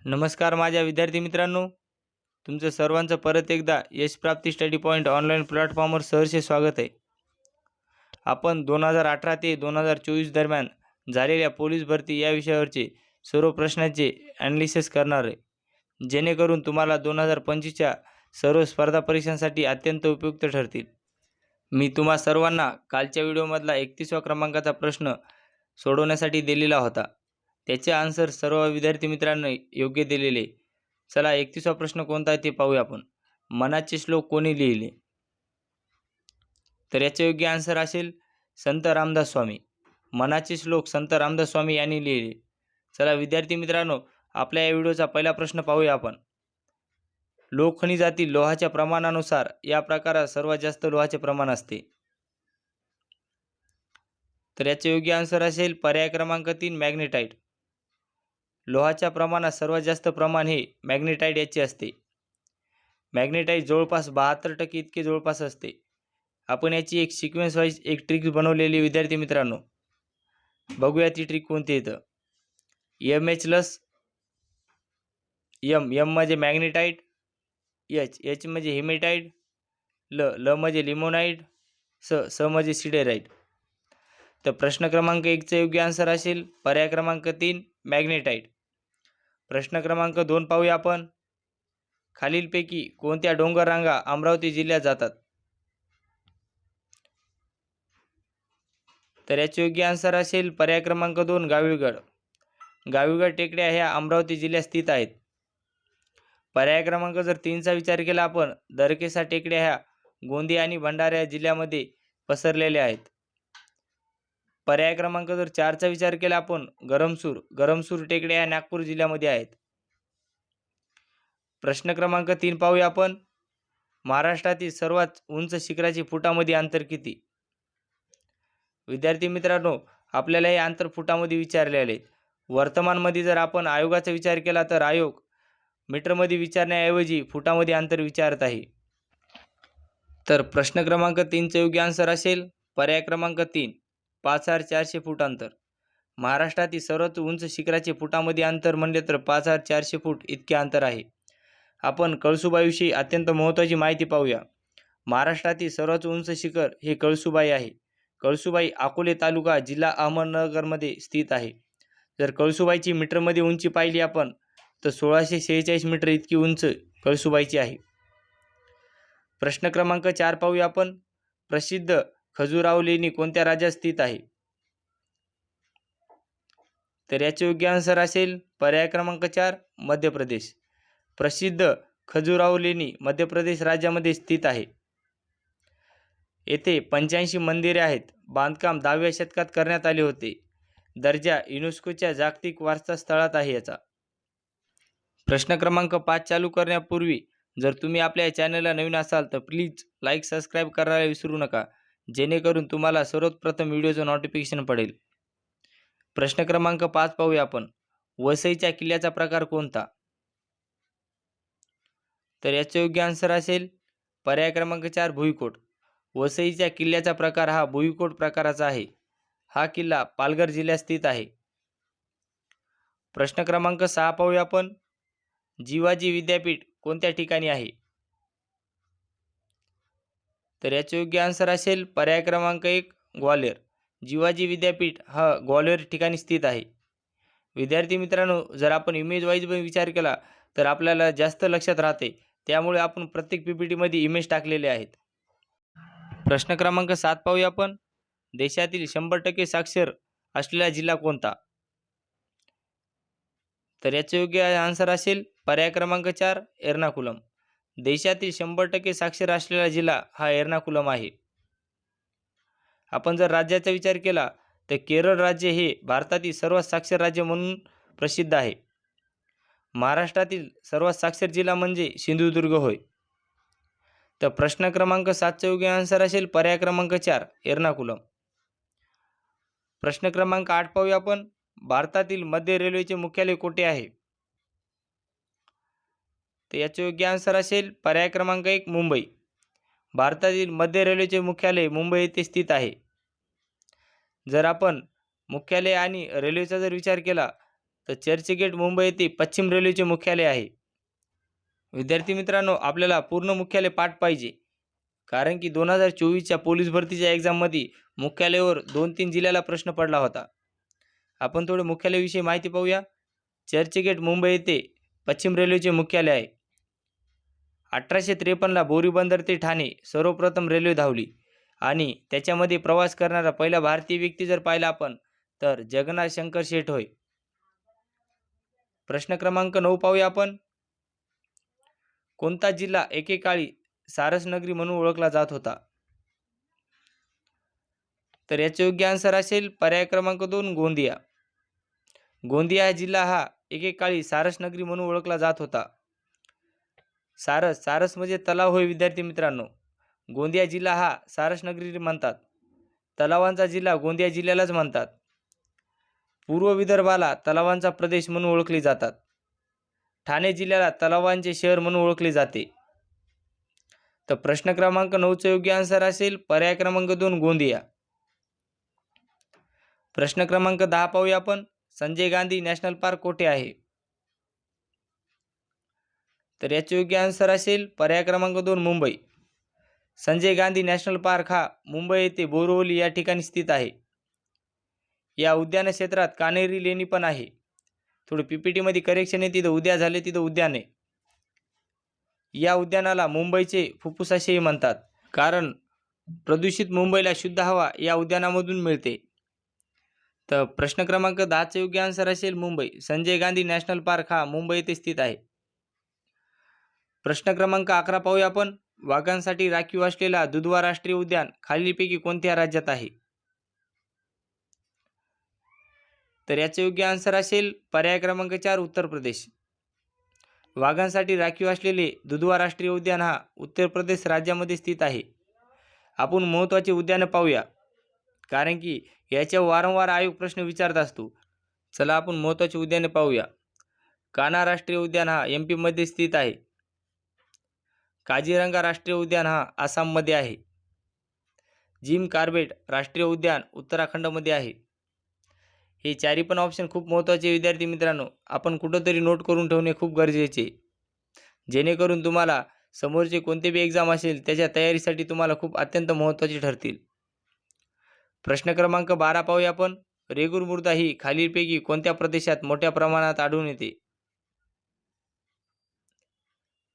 नमस्कार माझ्या विद्यार्थी मित्रांनो, तुमचं सर्वांचं परत एकदा यश प्राप्ती स्टडी पॉईंट ऑनलाईन प्लॅटफॉर्मवर सहर्ष स्वागत आहे. आपण 2018 ते 2024 दरम्यान झालेल्या पोलीस भरती या विषयावरचे सर्व प्रश्नांचे ॲनालिसिस करणार आहे, जेणेकरून तुम्हाला 2025च्या सर्व स्पर्धा परीक्षांसाठी अत्यंत उपयुक्त ठरतील. मी तुम्हा सर्वांना कालच्या व्हिडिओमधला 31व्या क्रमांकाचा प्रश्न सोडवण्यासाठी दिलेला होता. त्याचे आन्सर सर्व विद्यार्थी मित्रांनी योग्य दिलेले. चला 31वा प्रश्न कोणता आहे ते पाहूया आपण. मनाचे श्लोक कोणी लिहिले? तर याचे योग्य आन्सर असेल संत रामदास स्वामी. मनाचे श्लोक संत रामदास स्वामी यांनी लिहिले. चला विद्यार्थी मित्रांनो, आपल्या या व्हिडिओचा पहिला प्रश्न पाहूया आपण. लोहखनिजातील लोहाच्या प्रमाणानुसार या प्रकारात सर्वात जास्त लोहाचे प्रमाण असते. तर याचे योग्य आन्सर असेल पर्याय क्रमांक 3 मॅग्नेटाइट. लोहाच्या प्रमाणात सर्वात जास्त प्रमाण हे मॅग्नेटाइट याचे असते. मॅग्नेटाइट जवळपास 72% इतके जवळपास असते. आपण याची एक सिक्वेन्स वाईज एक ट्रिक बनवलेली विद्यार्थी मित्रांनो, बघूया ती ट्रिक कोणती येतं. MH+, M म्हणजे मॅग्नेटाइट, H म्हणजे हेमेटाइट, ल म्हणजे लिमोनाइट, स म्हणजे सिडेराइट. तर प्रश्न क्रमांक 1चा योग्य आन्सर असेल पर्याय क्रमांक 3 मॅग्नेटाइट. प्रश्न क्रमांक 2 पाहूया आपण. खालीलपैकी कोणत्या डोंगर रांगा अमरावती जिल्ह्यात जातात? तर याचे योग्य आन्सर असेल पर्याय क्रमांक 2 गाविळगड. गाविळगड टेकड्या ह्या अमरावती जिल्ह्यात स्थित आहेत. पर्याय क्रमांक जर 3चा विचार केला आपण, दरकेसा टेकड्या ह्या गोंदिया आणि भंडारा जिल्ह्यामध्ये पसरलेल्या आहेत. पर्याय क्रमांक जर 4चा विचार केला आपण, गरमसूर टेकड्या ह्या नागपूर जिल्ह्यामध्ये आहेत. प्रश्न क्रमांक 3 पाहूया आपण. महाराष्ट्रातील सर्वात उंच शिखराचे फुटामध्ये अंतर किती? विद्यार्थी मित्रांनो, आपल्याला हे अंतर फुटामध्ये विचारलेले आहेत. वर्तमानमध्ये जर आपण आयोगाचा विचार केला तर आयोग मीटरमध्ये विचारण्याऐवजी फुटामध्ये अंतर विचारत आहे. तर प्रश्न क्रमांक 3चा योग्य आन्सर असेल पर्याय क्रमांक 3 5400 फूट अंतर. महाराष्ट्रातील सर्वात उंच शिखराचे फुटामध्ये अंतर म्हणले तर 5400 फूट इतके अंतर आहे. आपण कळसुबाईविषयी अत्यंत महत्त्वाची माहिती पाहूया. महाराष्ट्रातील सर्वात उंच शिखर हे कळसुबाई आहे. कळसुबाई अकोले तालुका जिल्हा अहमदनगरमध्ये स्थित आहे. जर कळसुबाईची मीटरमध्ये उंची पाहिली आपण तर 1646 मीटर इतकी उंच कळसुबाईची आहे. प्रश्न क्रमांक 4 पाहूया आपण. प्रसिद्ध खजुराहो लेणी कोणत्या राज्यात स्थित आहे? तर याचे योग्य आन्सर असेल पर्याय क्रमांक 4 मध्य प्रदेश. प्रसिद्ध खजुराहो लेणी मध्य प्रदेश राज्यामध्ये स्थित आहे. येथे 85 मंदिरे आहेत. बांधकाम 10व्या शतकात करण्यात आले होते. दर्जा युनेस्कोच्या जागतिक वारसा स्थळात आहे याचा. प्रश्न क्रमांक 5 चालू करण्यापूर्वी जर तुम्ही आपल्या चॅनलला नवीन असाल तर प्लीज लाईक सबस्क्राईब करायला विसरू नका, जेणेकरून तुम्हाला सर्वप्रथम व्हिडिओचं नोटिफिकेशन पडेल. प्रश्न क्रमांक 5 पाहूया आपण. वसईच्या किल्ल्याचा प्रकार कोणता? तर याचे योग्य आन्सर असेल पर्याय क्रमांक 4 भुईकोट. वसईच्या किल्ल्याचा प्रकार हा भुईकोट प्रकाराचा आहे. हा किल्ला पालघर जिल्ह्यात स्थित आहे. प्रश्न क्रमांक 6 पाहूया आपण. जिवाजी विद्यापीठ कोणत्या ठिकाणी आहे? तर याचे योग्य आन्सर असेल पर्याय क्रमांक 1 ग्वाल्हेर. जिवाजी विद्यापीठ हा ग्वाल्हेर ठिकाणी स्थित आहे. विद्यार्थी मित्रांनो, जर आपण इमेज वाईज विचार केला तर आपल्याला जास्त लक्षात राहते, त्यामुळे आपण प्रत्येक PPTमध्ये इमेज टाकलेले आहेत. प्रश्न क्रमांक 7 पाहूया आपण. देशातील 100% साक्षर असलेला जिल्हा कोणता? तर याचे योग्य आन्सर असेल पर्याय क्रमांक 4 एर्नाकुलम. देशातील 100% साक्षर असलेला जिल्हा हा एर्नाकुलम आहे. आपण जर राज्याचा विचार केला तर केरळ राज्य हे भारतातील सर्वात साक्षर राज्य म्हणून प्रसिद्ध आहे. महाराष्ट्रातील सर्वात साक्षर जिल्हा म्हणजे सिंधुदुर्ग होय. तर प्रश्न क्रमांक 7चा योग्य आन्सर असेल पर्याय क्रमांक 4 एर्नाकुलम. प्रश्न क्रमांक 8 पाहूया आपण. भारतातील मध्य रेल्वेचे मुख्यालय कोठे आहे? तर याचे योग्य आन्सर असेल पर्याय क्रमांक 1 मुंबई. भारतातील मध्य रेल्वेचे मुख्यालय मुंबई येथे स्थित आहे. जर आपण मुख्यालय आणि रेल्वेचा जर विचार केला तर चर्चगेट मुंबई येथे पश्चिम रेल्वेचे मुख्यालय आहे. विद्यार्थी मित्रांनो, आपल्याला पूर्ण मुख्यालय पाठ पाहिजे, कारण की 2024च्या पोलीस भरतीच्या एक्झाममध्ये मुख्यालयावर 2-3 जिल्ह्याला प्रश्न पडला होता. आपण थोडे मुख्यालयाविषयी माहिती पाहूया. चर्चगेट मुंबई येथे पश्चिम रेल्वेचे मुख्यालय आहे. 1853ला बोरीबंदर ते ठाणे सर्वप्रथम रेल्वे धावली आणि त्याच्यामध्ये प्रवास करणारा पहिला भारतीय व्यक्ती जर पाहिला आपण तर जगन्नाथ शंकर शेठ होय. प्रश्न क्रमांक 9 पाहूया आपण. कोणता जिल्हा एकेकाळी सारस नगरी म्हणून ओळखला जात होता? तर याचे योग्य आन्सर असेल पर्याय क्रमांक 2 गोंदिया. गोंदिया हा जिल्हा हा एकेकाळी सारस नगरी म्हणून ओळखला जात होता. सारस म्हणजे तलाव होय विद्यार्थी मित्रांनो. गोंदिया जिल्हा हा सारस नगरी म्हणतात. तलावांचा जिल्हा गोंदिया जिल्ह्यालाच म्हणतात. पूर्व विदर्भाला तलावांचा प्रदेश म्हणून ओळखले जातात. ठाणे जिल्ह्याला तलावांचे शहर म्हणून ओळखले जाते. तर प्रश्न क्रमांक 9चा योग्य आन्सर असेल पर्याय क्रमांक 2 गोंदिया. प्रश्न क्रमांक 10 पाहूया आपण. संजय गांधी नॅशनल पार्क कोठे आहे? तर याचे योग्य आन्सर असेल पर्याय क्रमांक 2 मुंबई. संजय गांधी नॅशनल पार्क हा मुंबई येथे बोरिवली या ठिकाणी स्थित आहे. या उद्यान क्षेत्रात कान्हेरी लेणी पण आहे. थोडी पीपीटीमध्ये करेक्शन आहे, तिथं उद्या झाले, तिथं उद्यान आहे. या उद्यानाला मुंबईचे फुफ्फुस असेही म्हणतात, कारण प्रदूषित मुंबईला शुद्ध हवा या उद्यानामधून मिळते. तर प्रश्न क्रमांक 10चा योग्य आन्सर असेल मुंबई. संजय गांधी नॅशनल पार्क हा मुंबई येथे स्थित आहे. प्रश्न क्रमांक 11 पाहूया आपण. वाघांसाठी राखीव असलेला दुधवा राष्ट्रीय उद्यान खालीलपैकी कोणत्या राज्यात आहे? तर याचे योग्य आन्सर असेल पर्याय क्रमांक 4 उत्तर प्रदेश. वाघांसाठी राखीव असलेले दुधवा राष्ट्रीय उद्यान हा उत्तर प्रदेश राज्यामध्ये स्थित आहे. आपण महत्त्वाचे उद्यानं पाहूया, कारण की याच्यावर वारंवार आयोग प्रश्न विचारत असतो. चला आपण महत्त्वाची उद्याने पाहूया. कान्हा राष्ट्रीय उद्यान हा MP मध्ये स्थित आहे. काझीरंगा राष्ट्रीय उद्यान हा आसाममध्ये आहे. जिम कॉर्बेट राष्ट्रीय उद्यान उत्तराखंडमध्ये आहे. हे चारी पण ऑप्शन खूप महत्त्वाचे विद्यार्थी मित्रांनो, आपण कुठंतरी नोट करून ठेवणे खूप गरजेचे, जेणेकरून तुम्हाला समोरचे कोणते बी एक्झाम असेल त्याच्या तयारीसाठी तुम्हाला खूप अत्यंत महत्त्वाचे ठरतील. प्रश्न क्रमांक 12 पाहूया आपण. रेगूर मृदा ही खालीलपैकी कोणत्या प्रदेशात मोठ्या प्रमाणात आढळून येते?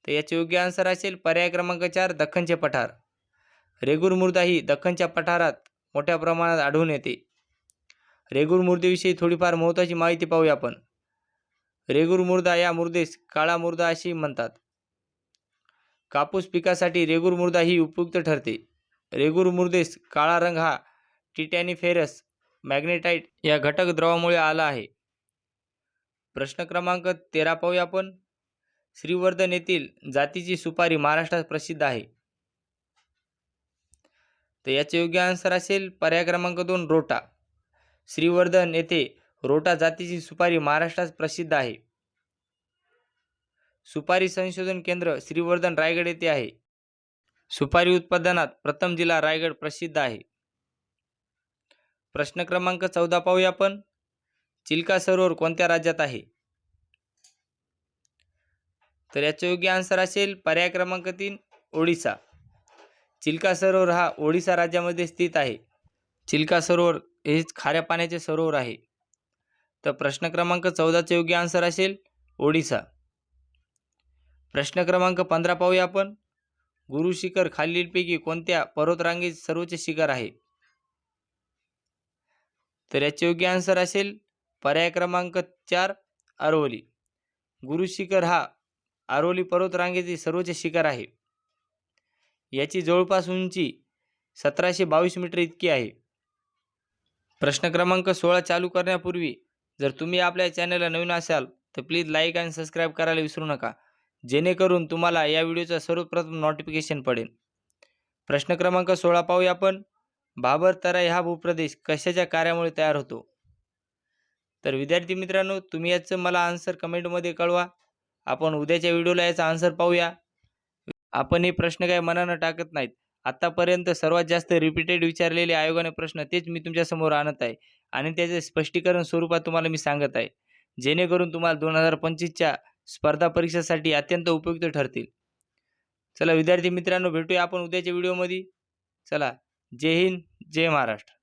तर याचे योग्य आन्सर असेल पर्याय क्रमांक 4 दख्खनचे पठार. रेगूर मृदा ही दख्खनच्या पठारात मोठ्या प्रमाणात आढळून येते. रेगूर मृदेविषयी थोडीफार महत्त्वाची माहिती पाहूया आपण. रेगूर मृदा या मृदेस काळा मृदा अशी म्हणतात. कापूस पिकासाठी रेगूर मृदा ही उपयुक्त ठरते. रेगूर मृदेस काळा रंग हा टिटॅनिफेरस मॅग्नेटाइट या घटक द्रवामुळे आला आहे. प्रश्न क्रमांक 13 पाहूया आपण. श्रीवर्धन येथील जातीची सुपारी महाराष्ट्रात प्रसिद्ध आहे. तर याचे योग्य आन्सर असेल पर्याय क्रमांक 2 रोटा. श्रीवर्धन येथे रोटा जातीची सुपारी महाराष्ट्रात प्रसिद्ध आहे. सुपारी संशोधन केंद्र श्रीवर्धन रायगड येथे आहे. सुपारी उत्पादनात प्रथम जिल्हा रायगड प्रसिद्ध आहे. प्रश्न क्रमांक 14 पाहूया आपण. चिल्का सरोवर कोणत्या राज्यात आहे? तर याचे योग्य आन्सर असेल पर्याय क्रमांक 3 ओडिसा. चिल्का सरोवर हा ओडिसा राज्यामध्ये स्थित आहे. चिल्का सरोवर हे खाऱ्या पाण्याचे सरोवर आहे. तर प्रश्न क्रमांक 14चे योग्य आन्सर असेल ओडिसा. प्रश्न क्रमांक 15 पाहूया आपण. गुरु शिखर खालीलपैकी कोणत्या पर्वतरांगेचे सर्वोच्च शिखर आहे? तर याचे योग्य आन्सर असेल पर्याय क्रमांक 4 अरवली. गुरु शिखर हा अरवली पर्वतरांगेचे सर्वोच्च शिखर आहे. याची जवळपास उंची 1722 मीटर इतकी आहे. प्रश्न क्रमांक 16 चालू करण्यापूर्वी जर तुम्ही आपल्या चॅनलला नवीन असाल तर प्लीज लाईक आणि सबस्क्राईब करायला विसरू नका, जेणेकरून तुम्हाला या व्हिडिओचा सर्वप्रथम नोटिफिकेशन पडेल. प्रश्न क्रमांक 16 पाहूया आपण. भाबर तराई हा भूप्रदेश कशाच्या कार्यामुळे तयार होतो? तर विद्यार्थी मित्रांनो, तुम्ही याचं मला आन्सर कमेंटमध्ये कळवा. आपण उद्याच्या व्हिडिओला याचा आन्सर पाहूया. आपण हे प्रश्न काय मनानं टाकत नाहीत. आतापर्यंत सर्वात जास्त रिपीटेड विचारलेले आयोगाने प्रश्न तेच मी तुमच्यासमोर आणत आहे आणि त्याचे स्पष्टीकरण स्वरूपात तुम्हाला मी सांगत आहे, जेणेकरून तुम्हाला 2025च्या स्पर्धा परीक्षेसाठी अत्यंत उपयुक्त ठरतील. चला विद्यार्थी मित्रांनो, भेटूया आपण उद्याच्या व्हिडिओमध्ये. चला, जय हिंद, जय महाराष्ट्र.